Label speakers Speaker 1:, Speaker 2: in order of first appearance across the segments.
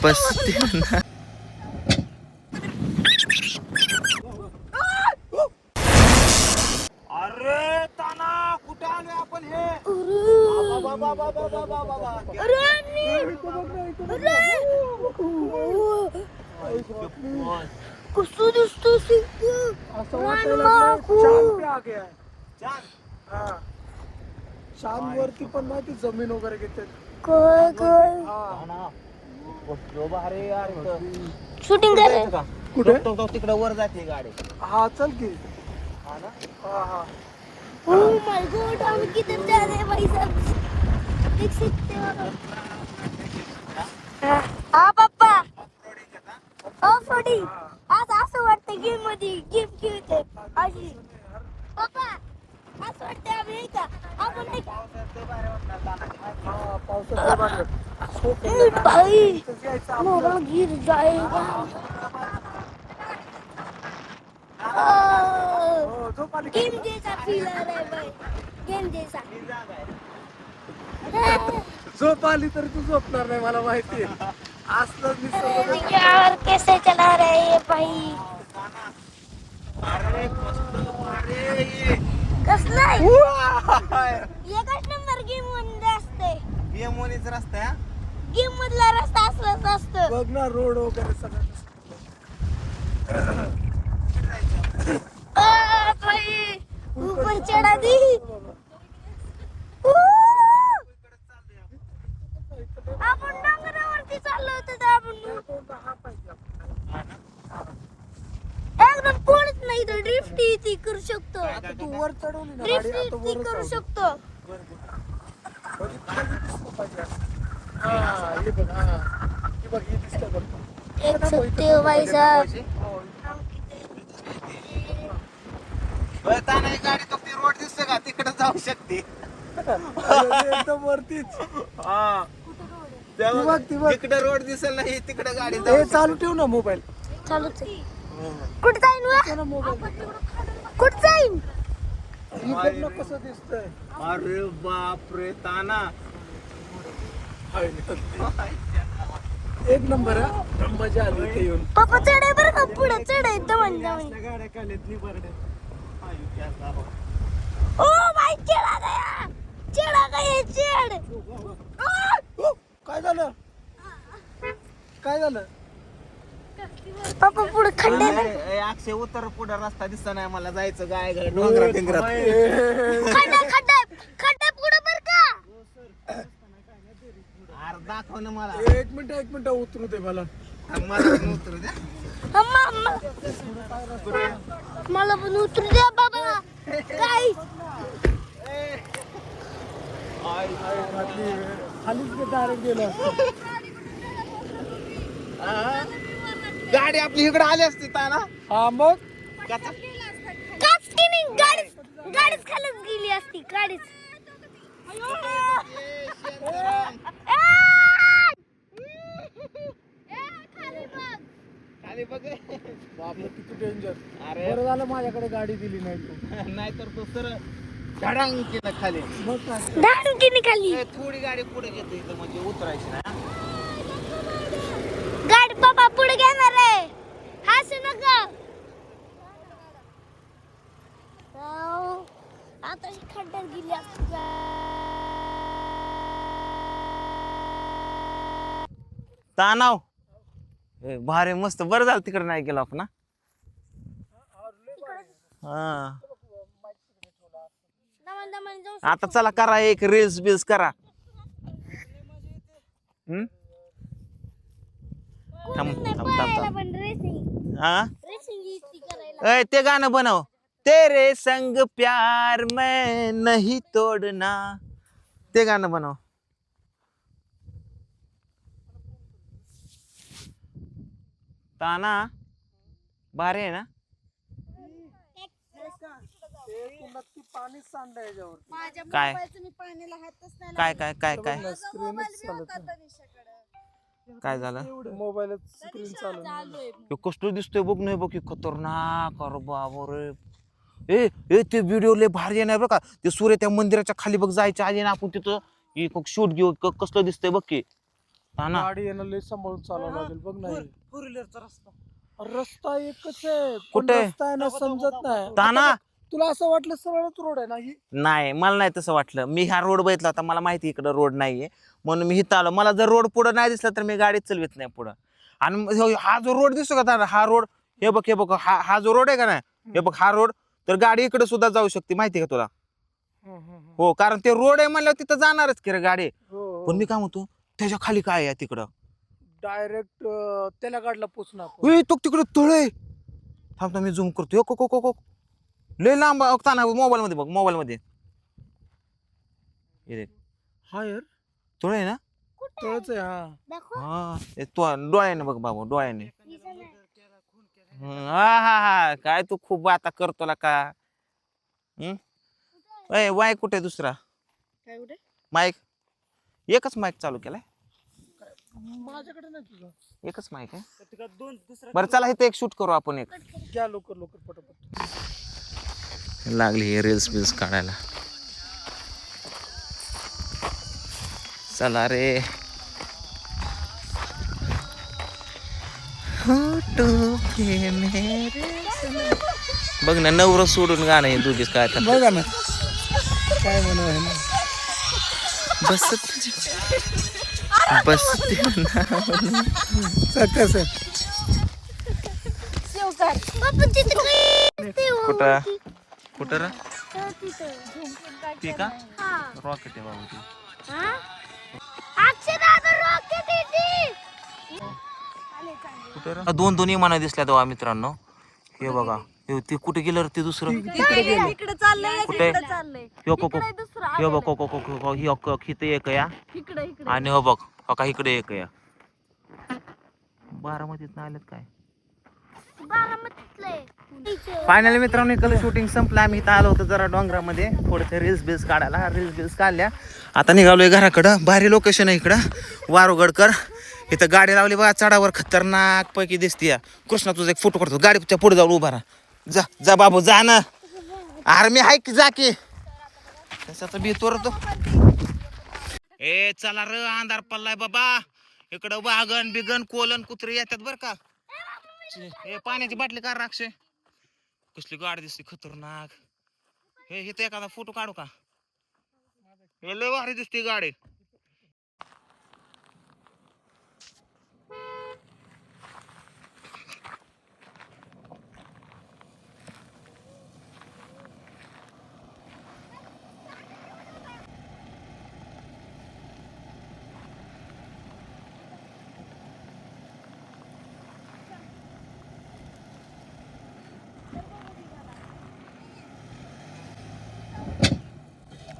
Speaker 1: बसते ना.
Speaker 2: अरे ताना कुठे आले आपण हे
Speaker 3: कसं दिसतो
Speaker 2: शान वरती पण माहिती जमीन वगैरे घेते
Speaker 3: शूटिंग करायचं
Speaker 2: कुठे
Speaker 1: तिकडे वर जाते गाडी.
Speaker 2: हा चल की
Speaker 1: हा ना.
Speaker 2: हा
Speaker 3: ओह माय गॉड हम किधर जा रहे हैं भाई साहब देख सकते हो हा पप्पा ऑफ रोडिंग आज असं वाटतं गेम मध्ये गेम खेळते अशी पप्पा असं वाटतं आम्ही नाही का आपण नाही का भाई मोबाईल गिर जाएगा गेम जैसा फील आ रहा है भाई गेम जैसा
Speaker 2: झोप आली तर तू झोपणार नाही मला माहिती आहे असलं निसर्ग
Speaker 3: यार कैसे चला रहे हैं भाई कसला एकच नंबर गेम मध्ये असते
Speaker 1: गेम वनीच रस्ता आहे.
Speaker 3: गेम मधला रस्ता असलाच असतं
Speaker 2: बघ ना रोड वगैरे सगळं
Speaker 3: भाई ऊपर चढ़ा दी आपण डोंगरावरती चाललो होतो तर आपण एकदम पुढेच नाही तर ड्रिफ्ट ती करू शकतो
Speaker 2: तू वर चढवली ना गाडी
Speaker 3: ड्रिफ्ट
Speaker 2: आता
Speaker 3: ती
Speaker 2: वर
Speaker 3: करू शकतो
Speaker 2: हे बघ हे बघ हे दिसतं बघ
Speaker 3: देख सकते हो भाई साहब
Speaker 1: ताना ही गाडी तो ती रोड दिसतो का तिकडे जाऊ शकते.
Speaker 2: एकदम वरतीच ती बघ
Speaker 1: तिकडे रोड दिसेल नाही तिकडे गाडी
Speaker 2: हे चालू ठेव ना मोबाईल
Speaker 3: चालूच आहे कुठे जाईन वा
Speaker 2: मोबाईल
Speaker 3: कुठे जाईन
Speaker 2: इकडनं कसं दिसतंय
Speaker 1: अरे बाप रे ताना.
Speaker 2: एक नंबर हा मजा आली इथे येऊन
Speaker 3: पप्पा चढे बरं का पुढे चढे दमन दमन
Speaker 2: गाड्या काढल्यात निबरड्या
Speaker 3: ओ भाई चढ़ा गया चढ़
Speaker 2: काय झालं काय झालं
Speaker 3: पापा पुढे खड्डे
Speaker 1: अक्षय उतर पुढे रस्ता दिसत नाही मला जायचं गाय डोंगरा फिंगरात.
Speaker 3: खड्डे पुढे बर का
Speaker 1: अरे दाखव ना मला.
Speaker 2: एक मिनिट उतरू दे मला
Speaker 1: मला पण उतरू द्या.
Speaker 3: मला पण उतरू द्या बाबा काय
Speaker 2: खालीच डायरेक्ट गेलो
Speaker 1: गाडी आपली इकडे आली असती ताना.
Speaker 2: हा मग
Speaker 1: कसा?
Speaker 3: काच की नाही गाडीच खालीच गेली असती गाडीच
Speaker 1: खाली बघ.
Speaker 2: बापरे किती डेंजर
Speaker 1: अरे
Speaker 2: बरं झालं माझ्याकडे गाडी दिली नाही तू
Speaker 1: नाहीतर तो सर धडांग केलं खाली.
Speaker 2: मग काय
Speaker 3: डाळून की निघाली
Speaker 1: थोडी गाडी पुढे घेते इथं म्हणजे उतरायची ना.
Speaker 3: गाडी बाबा पुढे घेणार आहे हसू नका आता खड्ड्यात गेली असती
Speaker 1: तानाव भारी मस्त बरं झालं तिकडे नाही गेलो आपण. हा आता चला करा एक रील्स बिल्स करा. ते गाणं बनव तेरे संग प्यार मैं नहीं तोडना. ते गाणं बनव. ताना भारी आहे ना.
Speaker 2: नक्की पाणी सांडलं याच्यावर
Speaker 1: काय काय काय काय काय काय झालं.
Speaker 2: मोबाईलच स्क्रीन चालू
Speaker 1: कष्ट दिसतोय बघ नाही बघ खतरनाक. अरे बाबा रे ए ते व्हिडिओ लय भारी येणार बरं का. ते सूर्य त्या मंदिराच्या खाली बघ जायच्या आधी ना आपण तिथं शूट घेऊ कसलं दिसतंय बघ की. ताना
Speaker 2: गाडी येणं लय सांभाळून चालावं लागेल बघ नाही
Speaker 4: फोर व्हीलरचा रस्ता.
Speaker 2: रस्ता एकच आहे पण
Speaker 1: कुठे?
Speaker 2: रस्ता आहे ना समजत नाही
Speaker 1: ताना
Speaker 2: तुला असं वाटलं सरळच रोड आहे ना ही
Speaker 1: नाही मला नाही तसं वाटलं. मी हा रोड बघितला होता, मला माहिती इकडं रोड नाहीये म्हणून मी इथं आलो. मला जर रोड पुढं नाही दिसला तर मी गाडीच चालवित नाही पुढं. आणि हा जो रोड दिसतो का ताना, हा रोड हे बघ हा जो रोड आहे का नाही, हे बघ हा रोड, तर गाडी इकडे सुद्धा जाऊ शकते माहिती का तुला. हो कारण ते रोड आहे म्हणल्यावर तिथं जाणारच की रे गाडी. पण मी काय म्हणतो त्याच्या खाली काय आहे तिकडं
Speaker 2: डायरेक्ट त्याला गाडला पोचणार
Speaker 1: उई, तो तिकडे तळ आहे. थांबतो मी झूम करतो. को लय लांब ताना मोबाईल मध्ये बघ, मोबाईल मध्ये हे देख,
Speaker 2: हा यार
Speaker 1: तळ आहे ना.
Speaker 2: तळच आहे हा
Speaker 3: दाखव
Speaker 1: हा तो डोळ्याने बघ बाबू, डोळ्याने. हा काय तू खूप आता करतो का. वाय कुठे दुसरा
Speaker 3: काय कुठे
Speaker 1: माईक, एकच माईक चालू केलाय,
Speaker 2: माझ्याकडे नाही तुझा
Speaker 1: एकच माईक आहे.
Speaker 4: तिकडं दोन दुसरा
Speaker 1: बरं चला इथे एक शूट करू आपण. एक
Speaker 2: घ्या लवकर लवकर पटापट
Speaker 1: लागली हे रील्स बिल्स काढायला. चला रे बघ ना, नवरं सोडून गाणं हे दोघीच काय करतात.
Speaker 2: बघा ना काय म्हणा
Speaker 1: बस बस
Speaker 2: कसं
Speaker 3: शिवकार बाबा तिथे
Speaker 1: कुठं कुठं रे ती का
Speaker 3: हा
Speaker 1: रॉकेट आहे बाबू ती.
Speaker 3: हा अक्षय दादा रॉकेट येते
Speaker 1: कुठे रे? दोन विमानं दिसल्या तेव्हा मित्रांनो. हे बघा हे ते कुठे गेलं रे ते दुसरं
Speaker 3: इकडे चाललंय
Speaker 1: कुठे?
Speaker 3: इकडे चाललंय
Speaker 1: हो को
Speaker 3: इकडे दुसरा
Speaker 1: हे बघ इथे एक या
Speaker 3: इकडे इकडे
Speaker 1: आणि हो बघ का इकडे एक या. बारामतीत आलेत काय.
Speaker 3: बारामतीतले
Speaker 1: फायनली मित्रांनो इकडे शूटिंग संपलं. आम्ही इथं आलो होतो जरा डोंगरामध्ये थोडंसं रील्स बिल्स काढायला. रील्स बिल्स काढल्या, आता निघालोय घराकडं. भारी लोकेशन आहे इकडं वारुगडकर. इथं गाडी लावली बघा चढावर, खतरनाक पैकी दिसते. कृष्णा तुझा एक फोटो काढतो, गाडीच्या पुढे जाऊन उभा राहा. जा जा बाबू जा ना. आर्मी आहे की जा की कशाचा भीतो रे तो. ए चला र अंधार पडलाय बाबा. इकडं वाघन बिगन कोलन कुत्रे येतात बर का. हे पाण्याची बाटली का राक्षे, कसली गाडी दिसते खतरनाक. हे इथे एखादा फोटो काढू का. हे लय भारी दिसते गाडी.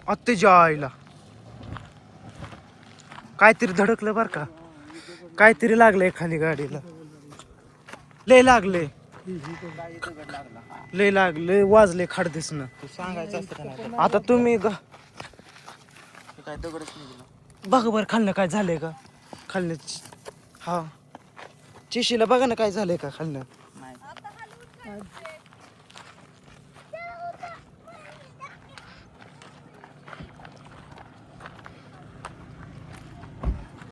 Speaker 2: आत्तेच्या आईला काहीतरी धडकलं बर का, काहीतरी लागलंय खाली गाडीला. लय लागले लय लागले वाजले खाड दिसणं.
Speaker 1: तू सांगायचं असतं का नाही.
Speaker 2: आता तुम्ही
Speaker 1: काय दगडच निघाला.
Speaker 2: बघा बरं खाल्लं काय झालंय का खाल्लं. हा चिशीला बघा ना काय झालंय का खाल्लं.
Speaker 1: नाही